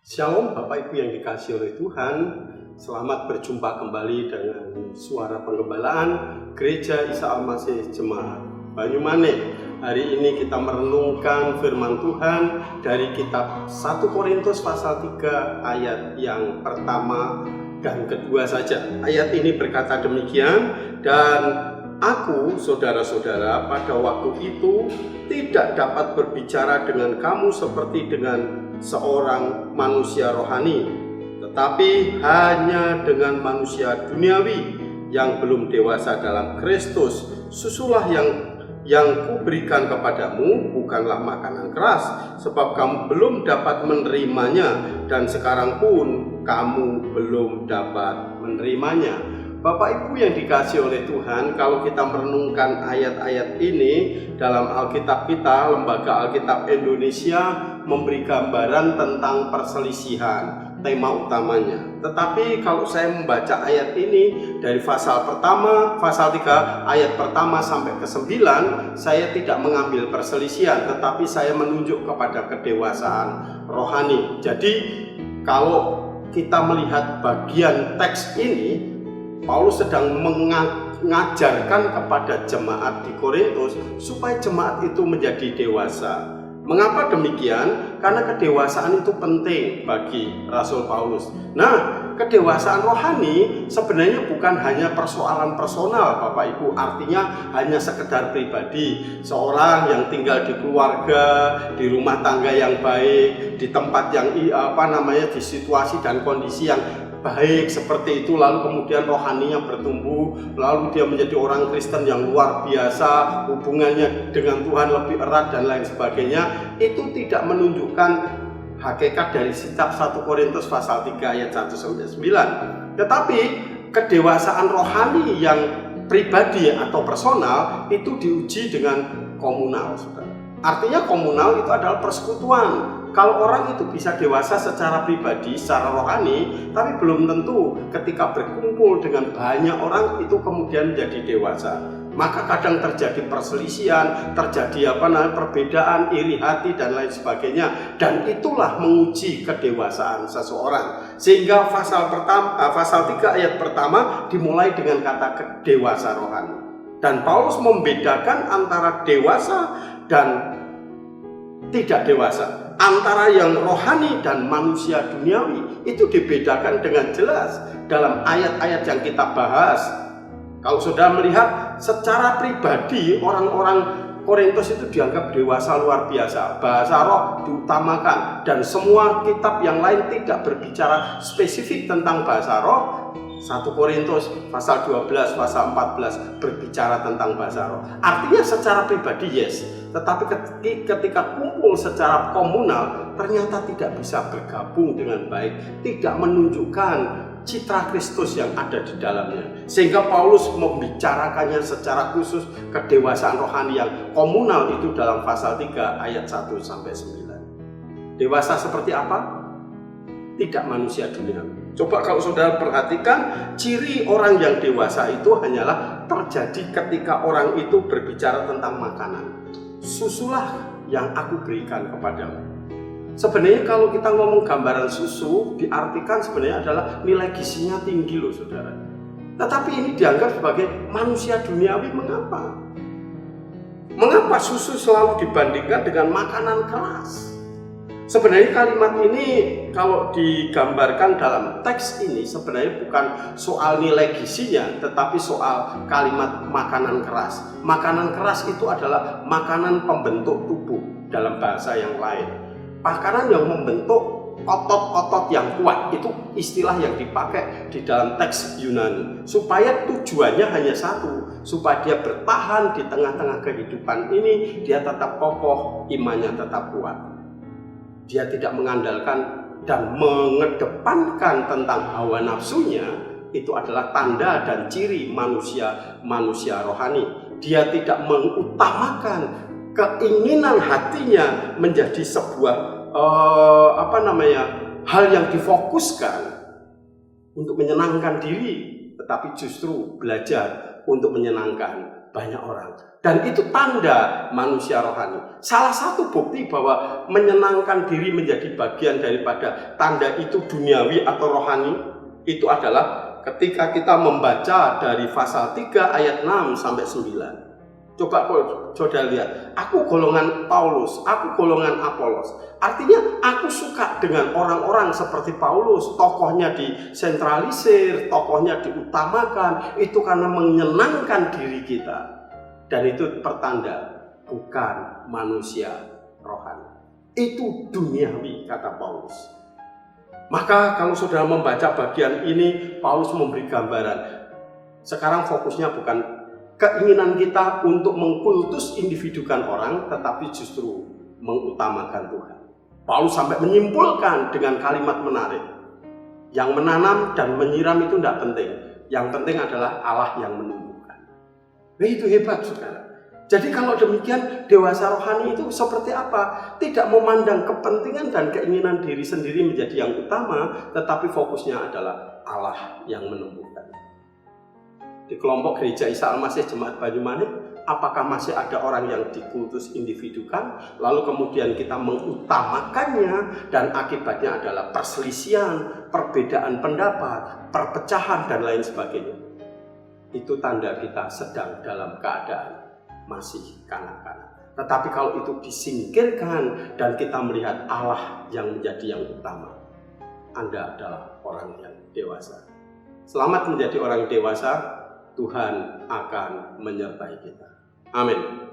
Shalom Bapak Ibu yang dikasihi oleh Tuhan. Selamat berjumpa kembali dengan suara penggembalaan Gereja Isa Al-Masih Jemaat Banyumane. Hari ini kita merenungkan firman Tuhan dari kitab 1 Korintus pasal 3 ayat yang pertama dan kedua saja. Ayat ini berkata demikian, dan aku, saudara-saudara, pada waktu itu tidak dapat berbicara dengan kamu seperti dengan seorang manusia rohani, tetapi hanya dengan manusia duniawi yang belum dewasa dalam Kristus. Susulah yang kuberikan kepadamu bukanlah makanan keras, sebab kamu belum dapat menerimanya, dan sekarang pun kamu belum dapat menerimanya. Bapak Ibu yang dikasihi oleh Tuhan, kalau kita merenungkan ayat-ayat ini dalam Alkitab kita, Lembaga Alkitab Indonesia memberi gambaran tentang perselisihan, tema utamanya. Tetapi kalau saya membaca ayat ini dari pasal 3 ayat pertama sampai ke 9, saya tidak mengambil perselisihan, tetapi saya menunjuk kepada kedewasaan rohani. Jadi kalau kita melihat bagian teks ini, Paulus sedang mengajarkan kepada jemaat di Korintus supaya jemaat itu menjadi dewasa. Mengapa demikian? Karena kedewasaan itu penting bagi Rasul Paulus. Nah, kedewasaan rohani sebenarnya bukan hanya persoalan personal, Bapak Ibu. Artinya hanya sekedar pribadi. Seorang yang tinggal di keluarga, di rumah tangga yang baik, di tempat yang di situasi dan kondisi yang baik seperti itu, lalu kemudian rohaninya bertumbuh, lalu dia menjadi orang Kristen yang luar biasa, hubungannya dengan Tuhan lebih erat dan lain sebagainya. Itu tidak menunjukkan hakikat dari kitab 1 Korintus pasal 3 ayat 1-9. Tetapi kedewasaan rohani yang pribadi atau personal itu diuji dengan komunal, saudara. Artinya komunal itu adalah persekutuan. Kalau orang itu bisa dewasa secara pribadi, secara rohani, tapi belum tentu ketika berkumpul dengan banyak orang itu kemudian menjadi dewasa. Maka kadang terjadi perselisihan, terjadi perbedaan, iri hati dan lain sebagainya, dan itulah menguji kedewasaan seseorang. Sehingga pasal 3 ayat pertama dimulai dengan kata kedewasa rohani. Dan Paulus membedakan antara dewasa dan tidak dewasa, antara yang rohani dan manusia duniawi. Itu dibedakan dengan jelas dalam ayat-ayat yang kita bahas. Kalau saudara melihat secara pribadi, orang-orang Korintus itu dianggap dewasa luar biasa, bahasa roh diutamakan, dan semua kitab yang lain tidak berbicara spesifik tentang bahasa roh. 1 Korintus pasal 12, pasal 14 berbicara tentang bahasa roh. Artinya secara pribadi yes, tetapi ketika kumpul secara komunal ternyata tidak bisa bergabung dengan baik, tidak menunjukkan citra Kristus yang ada di dalamnya. Sehingga Paulus membicarakannya secara khusus, kedewasaan rohani yang komunal itu dalam pasal 3 ayat 1-9. Dewasa seperti apa? Tidak manusia duniawi. Coba kalau saudara perhatikan, ciri orang yang dewasa itu hanyalah terjadi ketika orang itu berbicara tentang makanan. Susulah yang aku berikan kepadamu. Sebenarnya kalau kita ngomong gambaran susu, diartikan sebenarnya adalah nilai gizinya tinggi loh saudara. Tetapi ini dianggap sebagai manusia duniawi. Mengapa? Mengapa susu selalu dibandingkan dengan makanan keras? Sebenarnya kalimat ini kalau digambarkan dalam teks ini sebenarnya bukan soal nilai gizinya, tetapi soal kalimat makanan keras. Makanan keras itu adalah makanan pembentuk tubuh dalam bahasa yang lain. Makanan yang membentuk otot-otot yang kuat, itu istilah yang dipakai di dalam teks Yunani. Supaya tujuannya hanya satu, supaya dia bertahan di tengah-tengah kehidupan ini, dia tetap kokoh, imannya tetap kuat. Dia tidak mengandalkan dan mengedepankan tentang hawa nafsunya. Itu adalah tanda dan ciri manusia rohani. Dia tidak mengutamakan keinginan hatinya menjadi sebuah hal yang difokuskan untuk menyenangkan diri, tetapi justru belajar untuk menyenangkan banyak orang. Dan itu tanda manusia rohani. Salah satu bukti bahwa menyenangkan diri menjadi bagian daripada tanda itu duniawi atau rohani, itu adalah ketika kita membaca dari pasal 3 ayat 6 sampai 9. Coba saudara lihat, aku golongan Paulus, aku golongan Apolos. Artinya aku suka dengan orang-orang seperti Paulus, tokohnya disentralisir, tokohnya diutamakan, itu karena menyenangkan diri kita. Dan itu pertanda bukan manusia rohani. Itu duniawi, kata Paulus. Maka kalau saudara membaca bagian ini, Paulus memberi gambaran. Sekarang fokusnya bukan keinginan kita untuk mengkultus individukan orang, tetapi justru mengutamakan Tuhan. Paulus sampai menyimpulkan dengan kalimat menarik. Yang menanam dan menyiram itu tidak penting. Yang penting adalah Allah yang menumbuhkan. Nah, itu hebat, saudara. Jadi kalau demikian, dewasa rohani itu seperti apa? Tidak memandang kepentingan dan keinginan diri sendiri menjadi yang utama, tetapi fokusnya adalah Allah yang menumbuhkan. Di kelompok Gereja Isa Al-Masih Jemaat Banyumanik, apakah masih ada orang yang dikultus individukan, lalu kemudian kita mengutamakannya, dan akibatnya adalah perselisihan, perbedaan pendapat, perpecahan, dan lain sebagainya. Itu tanda kita sedang dalam keadaan masih kanak-kanak. Tetapi kalau itu disingkirkan dan kita melihat Allah yang menjadi yang utama, Anda adalah orang yang dewasa. Selamat menjadi orang dewasa, Tuhan akan menyertai kita. Amin.